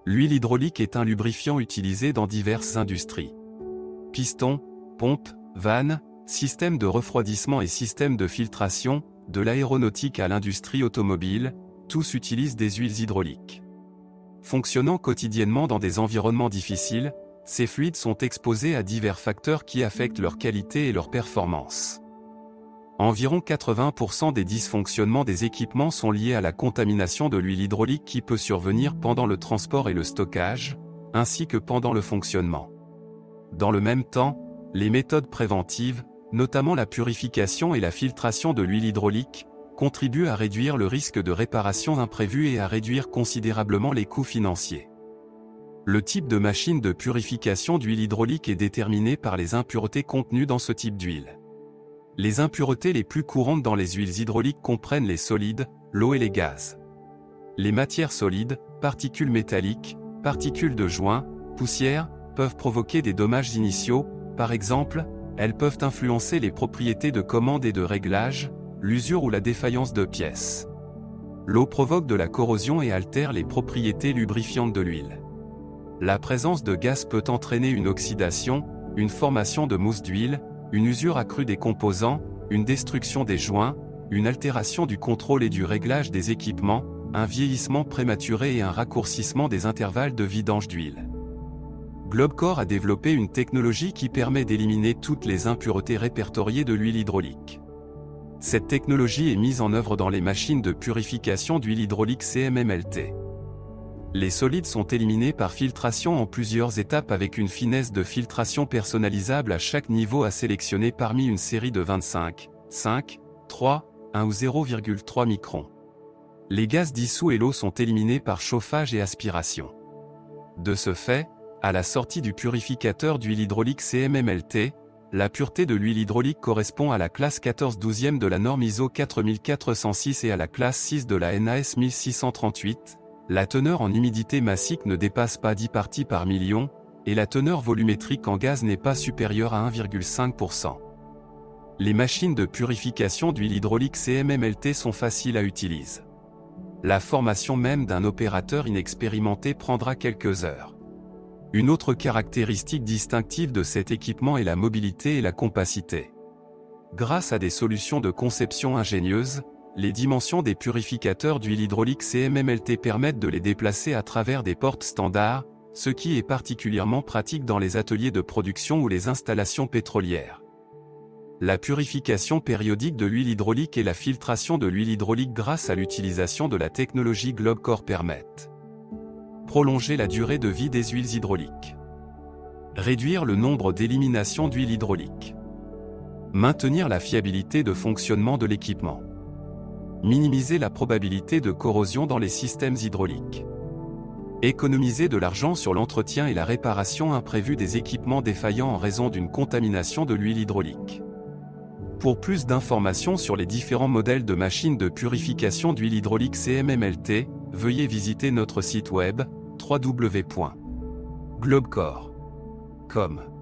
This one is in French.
L'huile hydraulique est un lubrifiant utilisé dans diverses industries. Pistons, pompes, vannes, systèmes de refroidissement et systèmes de filtration, de l'aéronautique à l'industrie automobile, tous utilisent des huiles hydrauliques. Fonctionnant quotidiennement dans des environnements difficiles, ces fluides sont exposés à divers facteurs qui affectent leur qualité et leur performance. Environ 80% des dysfonctionnements des équipements sont liés à la contamination de l'huile hydraulique qui peut survenir pendant le transport et le stockage, ainsi que pendant le fonctionnement. Dans le même temps, les méthodes préventives, notamment la purification et la filtration de l'huile hydraulique, contribuent à réduire le risque de réparation imprévue et à réduire considérablement les coûts financiers. Le type de machine de purification d'huile hydraulique est déterminé par les impuretés contenues dans ce type d'huile. Les impuretés les plus courantes dans les huiles hydrauliques comprennent les solides, l'eau et les gaz. Les matières solides, particules métalliques, particules de joint, poussières, peuvent provoquer des dommages initiaux, par exemple, elles peuvent influencer les propriétés de commande et de réglage, l'usure ou la défaillance de pièces. L'eau provoque de la corrosion et altère les propriétés lubrifiantes de l'huile. La présence de gaz peut entraîner une oxydation, une formation de mousse d'huile, une usure accrue des composants, une destruction des joints, une altération du contrôle et du réglage des équipements, un vieillissement prématuré et un raccourcissement des intervalles de vidange d'huile. Globcore a développé une technologie qui permet d'éliminer toutes les impuretés répertoriées de l'huile hydraulique. Cette technologie est mise en œuvre dans les machines de purification d'huile hydraulique CMMLT. Les solides sont éliminés par filtration en plusieurs étapes avec une finesse de filtration personnalisable à chaque niveau à sélectionner parmi une série de 25, 5, 3, 1 ou 0,3 microns. Les gaz dissous et l'eau sont éliminés par chauffage et aspiration. De ce fait, à la sortie du purificateur d'huile hydraulique CMMLT, la pureté de l'huile hydraulique correspond à la classe 14/12e de la norme ISO 4406 et à la classe 6 de la NAS 1638. La teneur en humidité massique ne dépasse pas 10 parties par million, et la teneur volumétrique en gaz n'est pas supérieure à 1,5%. Les machines de purification d'huile hydraulique CMMLT sont faciles à utiliser. La formation même d'un opérateur inexpérimenté prendra quelques heures. Une autre caractéristique distinctive de cet équipement est la mobilité et la compacité. Grâce à des solutions de conception ingénieuses, les dimensions des purificateurs d'huile hydraulique CMMLT permettent de les déplacer à travers des portes standards, ce qui est particulièrement pratique dans les ateliers de production ou les installations pétrolières. La purification périodique de l'huile hydraulique et la filtration de l'huile hydraulique grâce à l'utilisation de la technologie Globcore permettent prolonger la durée de vie des huiles hydrauliques, réduire le nombre d'éliminations d'huile hydraulique, maintenir la fiabilité de fonctionnement de l'équipement, minimiser la probabilité de corrosion dans les systèmes hydrauliques, économiser de l'argent sur l'entretien et la réparation imprévue des équipements défaillants en raison d'une contamination de l'huile hydraulique. Pour plus d'informations sur les différents modèles de machines de purification d'huile hydraulique CMMLT, veuillez visiter notre site web www.globcore.com.